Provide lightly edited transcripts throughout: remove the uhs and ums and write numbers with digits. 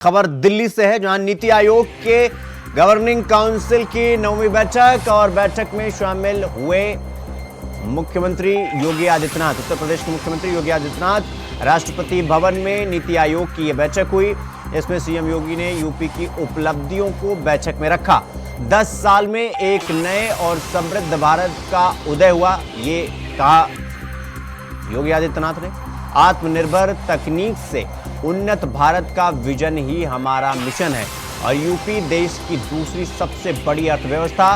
खबर दिल्ली से है, जहां नीति आयोग के गवर्निंग काउंसिल की 9वीं बैठक और बैठक में शामिल हुए मुख्यमंत्री योगी आदित्यनाथ। उत्तर प्रदेश के मुख्यमंत्री योगी आदित्यनाथ राष्ट्रपति भवन में नीति आयोग की यह बैठक हुई। इसमें सीएम योगी ने यूपी की उपलब्धियों को बैठक में रखा। 10 साल में एक नए और समृद्ध भारत का उदय हुआ, ये कहा योगी आदित्यनाथ ने। आत्मनिर्भर तकनीक से उन्नत भारत का विजन ही हमारा मिशन है और यूपी देश की दूसरी सबसे बड़ी अर्थव्यवस्था,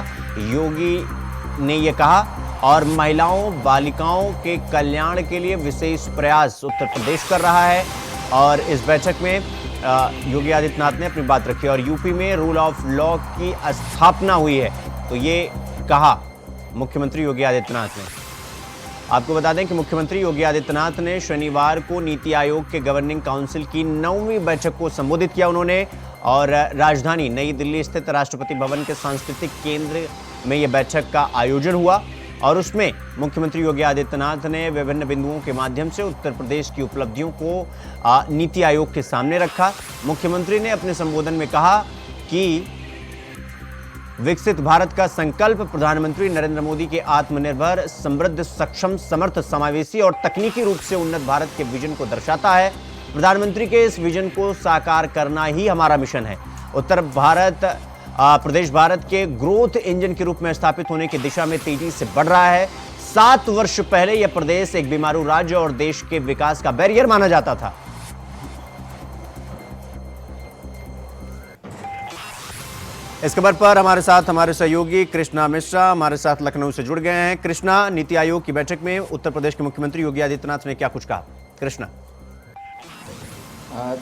योगी ने यह कहा। और महिलाओं बालिकाओं के कल्याण के लिए विशेष प्रयास उत्तर प्रदेश कर रहा है। और इस बैठक में योगी आदित्यनाथ ने अपनी बात रखी और यूपी में रूल ऑफ लॉ की स्थापना हुई है, तो ये कहा मुख्यमंत्री योगी आदित्यनाथ ने। आपको बता दें कि मुख्यमंत्री योगी आदित्यनाथ ने शनिवार को नीति आयोग के गवर्निंग काउंसिल की 9वीं बैठक को संबोधित किया उन्होंने। और राजधानी नई दिल्ली स्थित राष्ट्रपति भवन के सांस्कृतिक केंद्र में यह बैठक का आयोजन हुआ और उसमें मुख्यमंत्री योगी आदित्यनाथ ने विभिन्न बिंदुओं के माध्यम से उत्तर प्रदेश की उपलब्धियों को नीति आयोग के सामने रखा। मुख्यमंत्री ने अपने संबोधन में कहा कि विकसित भारत का संकल्प प्रधानमंत्री नरेंद्र मोदी के आत्मनिर्भर, समृद्ध, सक्षम, समर्थ, समावेशी और तकनीकी रूप से उन्नत भारत के विजन को दर्शाता है। प्रधानमंत्री के इस विजन को साकार करना ही हमारा मिशन है। उत्तर प्रदेश भारत के ग्रोथ इंजन के रूप में स्थापित होने की दिशा में तेजी से बढ़ रहा है। 7 वर्ष पहले यह प्रदेश एक बीमारू राज्य और देश के विकास का बैरियर माना जाता था। इस खबर पर हमारे साथ हमारे सहयोगी कृष्णा मिश्रा हमारे साथ लखनऊ से जुड़ गए हैं। कृष्णा, नीति आयोग की बैठक में उत्तर प्रदेश के मुख्यमंत्री योगी आदित्यनाथ ने क्या कुछ कहा? कृष्णा,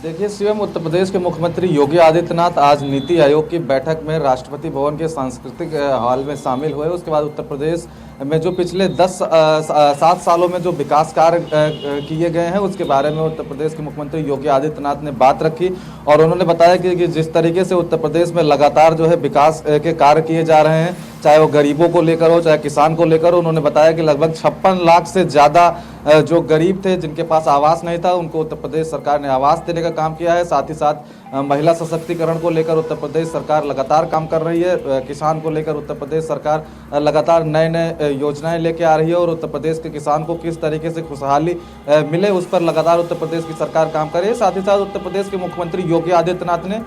देखिए शिवम, उत्तर प्रदेश के मुख्यमंत्री योगी आदित्यनाथ आज नीति आयोग की बैठक में राष्ट्रपति भवन के सांस्कृतिक हॉल में शामिल हुए। उसके बाद उत्तर प्रदेश में जो पिछले 7 सालों में जो विकास कार्य किए गए हैं उसके बारे में उत्तर प्रदेश के मुख्यमंत्री योगी आदित्यनाथ ने बात रखी और उन्होंने बताया कि जिस तरीके से उत्तर प्रदेश में लगातार जो है विकास के कार्य किए जा रहे हैं, चाहे वो गरीबों को लेकर हो चाहे किसान को लेकर हो। उन्होंने बताया कि लगभग 56 लाख से ज़्यादा जो गरीब थे जिनके पास आवास नहीं था उनको उत्तर प्रदेश सरकार ने आवास देने का काम किया है। साथ ही साथ महिला सशक्तिकरण को लेकर उत्तर प्रदेश सरकार लगातार काम कर रही है। किसान को लेकर उत्तर प्रदेश सरकार लगातार नए नए योजनाएं लेके आ रही है और उत्तर प्रदेश के किसान को किस तरीके से खुशहाली मिले उस पर लगातार उत्तर प्रदेश की सरकार काम कर रही है। साथ ही साथ उत्तर प्रदेश के मुख्यमंत्री योगी आदित्यनाथ ने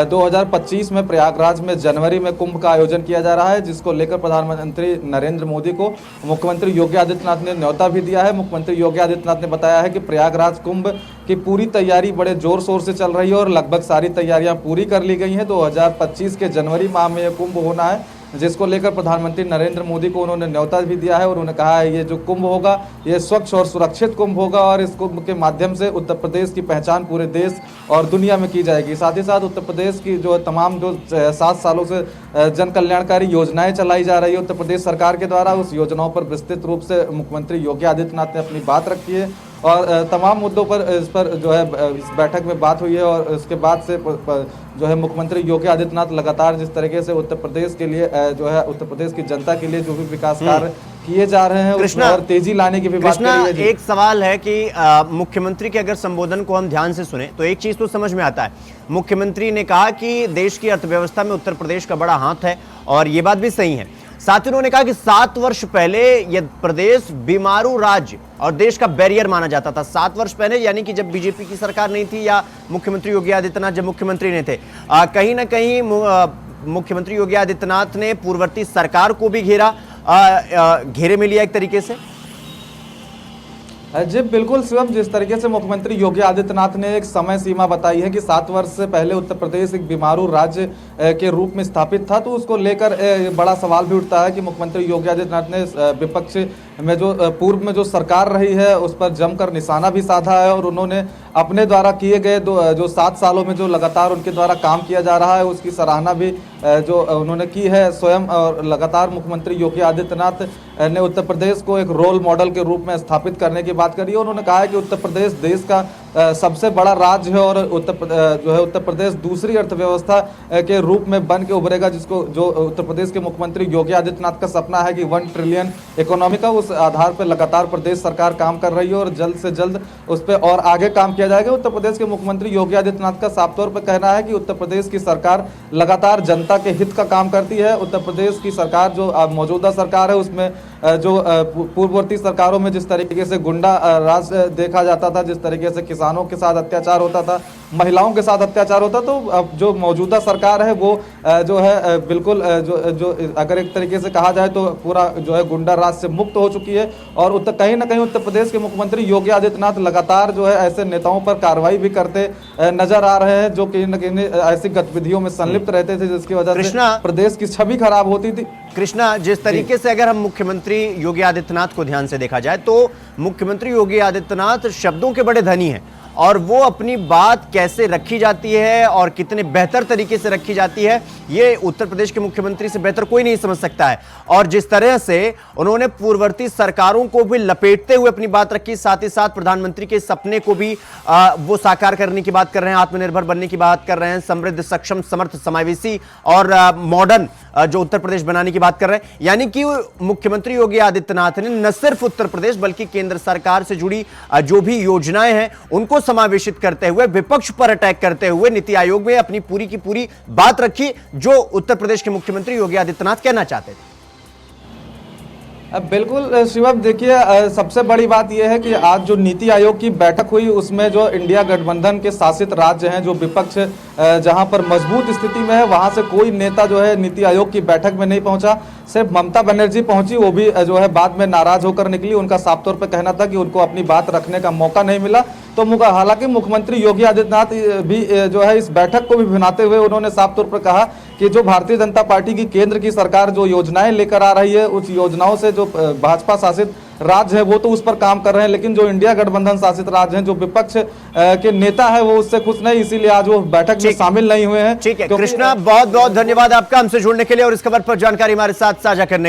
2025 में प्रयागराज में जनवरी में कुंभ का आयोजन किया जा रहा है, जिसको लेकर प्रधानमंत्री नरेंद्र मोदी को मुख्यमंत्री योगी आदित्यनाथ ने न्योता भी दिया है। मुख्यमंत्री योगी आदित्यनाथ ने बताया है कि प्रयागराज कुंभ की पूरी तैयारी बड़े जोर शोर से चल रही है और लगभग सारी तैयारियां पूरी कर ली गई हैं। 2025 के जनवरी माह में यह कुंभ होना है, जिसको लेकर प्रधानमंत्री नरेंद्र मोदी को उन्होंने न्योता भी दिया है और उन्होंने कहा है ये जो कुंभ होगा ये स्वच्छ और सुरक्षित कुंभ होगा और इस कुंभ के माध्यम से उत्तर प्रदेश की पहचान पूरे देश और दुनिया में की जाएगी। साथ ही साथ उत्तर प्रदेश की जो तमाम जो 7 सालों से जन कल्याणकारी योजनाएं चलाई जा रही है उत्तर प्रदेश सरकार के द्वारा, उस योजनाओं पर विस्तृत रूप से मुख्यमंत्री योगी आदित्यनाथ ने अपनी बात रखी है और तमाम मुद्दों पर इस पर जो है इस बैठक में बात हुई है। और इसके बाद से जो है मुख्यमंत्री योगी आदित्यनाथ लगातार जिस तरीके से उत्तर प्रदेश के लिए जो है उत्तर प्रदेश की जनता के लिए जो भी विकास कार्य किए जा रहे हैं उसमें और तेजी लाने की भी बात करी है। एक सवाल है कि मुख्यमंत्री के अगर संबोधन को हम ध्यान से सुने तो एक चीज तो समझ में आता है। मुख्यमंत्री ने कहा कि देश की अर्थव्यवस्था में उत्तर प्रदेश का बड़ा हाथ है और ये बात भी सही है। साथ ही उन्होंने कहा कि 7 वर्ष पहले यह प्रदेश बीमारू राज्य और देश का बैरियर माना जाता था। 7 वर्ष पहले यानी कि जब बीजेपी की सरकार नहीं थी या मुख्यमंत्री योगी आदित्यनाथ जब मुख्यमंत्री नहीं थे। कहीं ना कहीं मुख्यमंत्री योगी आदित्यनाथ ने पूर्ववर्ती सरकार को भी घेरे में लिया एक तरीके से। जी बिल्कुल शिवम, जिस तरीके से मुख्यमंत्री योगी आदित्यनाथ ने एक समय सीमा बताई है कि 7 वर्ष से पहले उत्तर प्रदेश एक बीमारू राज्य के रूप में स्थापित था, तो उसको लेकर बड़ा सवाल भी उठता है कि मुख्यमंत्री योगी आदित्यनाथ ने विपक्ष में जो पूर्व में जो सरकार रही है उस पर जमकर निशाना भी साधा है और उन्होंने अपने द्वारा किए गए जो 7 सालों में जो लगातार उनके द्वारा काम किया जा रहा है उसकी सराहना भी जो उन्होंने की है स्वयं। और लगातार मुख्यमंत्री योगी आदित्यनाथ ने उत्तर प्रदेश को एक रोल मॉडल के रूप में स्थापित करने की बात करी है। उन्होंने कहा है कि उत्तर प्रदेश देश का सबसे बड़ा राज्य है और उत्तर प्रदेश दूसरी अर्थव्यवस्था के रूप में बन के उभरेगा, जिसको जो उत्तर प्रदेश के मुख्यमंत्री योगी आदित्यनाथ का सपना है कि 1 ट्रिलियन इकोनॉमी का, उस आधार पर लगातार प्रदेश सरकार काम कर रही है और जल्द से जल्द उस पर और आगे काम किया जाएगा। उत्तर प्रदेश के मुख्यमंत्री योगी आदित्यनाथ का साफ तौर पर कहना है कि उत्तर प्रदेश की सरकार लगातार जनता के हित का काम करती है। उत्तर प्रदेश की सरकार जो मौजूदा सरकार है उसमें जो पूर्ववर्ती सरकारों में जिस तरीके से गुंडा राज देखा जाता था, जिस तरीके से किसानों के साथ अत्याचार होता था, महिलाओं के साथ अत्याचार होता, तो अब जो मौजूदा सरकार है वो जो है बिल्कुल जो अगर एक तरीके से कहा जाए तो पूरा जो है गुंडा राज से मुक्त हो चुकी है। और कहीं ना कहीं उत्तर प्रदेश के मुख्यमंत्री योगी आदित्यनाथ लगातार जो है ऐसे नेताओं पर कार्रवाई भी करते नजर आ रहे हैं जो कहीं ना कहीं ऐसी गतिविधियों में संलिप्त रहते थे, जिसकी वजह से प्रदेश की छवि खराब होती थी। कृष्णा, जिस तरीके से अगर हम मुख्यमंत्री योगी आदित्यनाथ को ध्यान से देखा जाए तो मुख्यमंत्री योगी आदित्यनाथ शब्दों के बड़े धनी हैं और वो अपनी बात कैसे रखी जाती है और कितने बेहतर तरीके से रखी जाती है ये उत्तर प्रदेश के मुख्यमंत्री से बेहतर कोई नहीं समझ सकता है। और जिस तरह से उन्होंने पूर्ववर्ती सरकारों को भी लपेटते हुए अपनी बात रखी, साथ ही साथ प्रधानमंत्री के सपने को भी वो साकार करने की बात कर रहे हैं, आत्मनिर्भर बनने की बात कर रहे हैं, समृद्ध, सक्षम, समर्थ, समावेशी और मॉडर्न जो उत्तर प्रदेश बनाने की बात कर रहे हैं। यानी कि मुख्यमंत्री योगी आदित्यनाथ ने न सिर्फ उत्तर प्रदेश बल्कि केंद्र सरकार से जुड़ी जो भी योजनाएं हैं उनको समावेशित करते हुए, विपक्ष पर अटैक करते हुए नीति आयोग में अपनी पूरी की पूरी बात रखी जो उत्तर प्रदेश के मुख्यमंत्री योगी आदित्यनाथ कहना चाहते थे। बिल्कुल शिवम, देखिए सबसे बड़ी बात यह है कि आज जो नीति आयोग की बैठक हुई उसमें जो इंडिया गठबंधन के शासित राज्य हैं, जो विपक्ष जहां पर मजबूत स्थिति में है, वहां से कोई नेता जो है नीति आयोग की बैठक में नहीं पहुंचा। सिर्फ ममता बनर्जी पहुंची, वो भी जो है बाद में नाराज होकर निकली। उनका साफ तौर पर कहना था कि उनको अपनी बात रखने का मौका नहीं मिला। तो हालांकि मुख्यमंत्री योगी आदित्यनाथ भी जो है इस बैठक को भी भुनाते हुए उन्होंने साफ तौर पर कहा कि जो भारतीय जनता पार्टी की केंद्र की सरकार जो योजनाएं लेकर आ रही है, उस योजनाओं से जो भाजपा शासित राज्य है वो तो उस पर काम कर रहे हैं, लेकिन जो इंडिया गठबंधन शासित राज्य हैं, जो विपक्ष के नेता है वो उससे खुश नहीं, इसीलिए आज वो बैठक में शामिल नहीं हुए हैं। ठीक है कृष्णा, बहुत बहुत धन्यवाद आपका हमसे जुड़ने के लिए और इस खबर पर जानकारी हमारे साथ साझा करने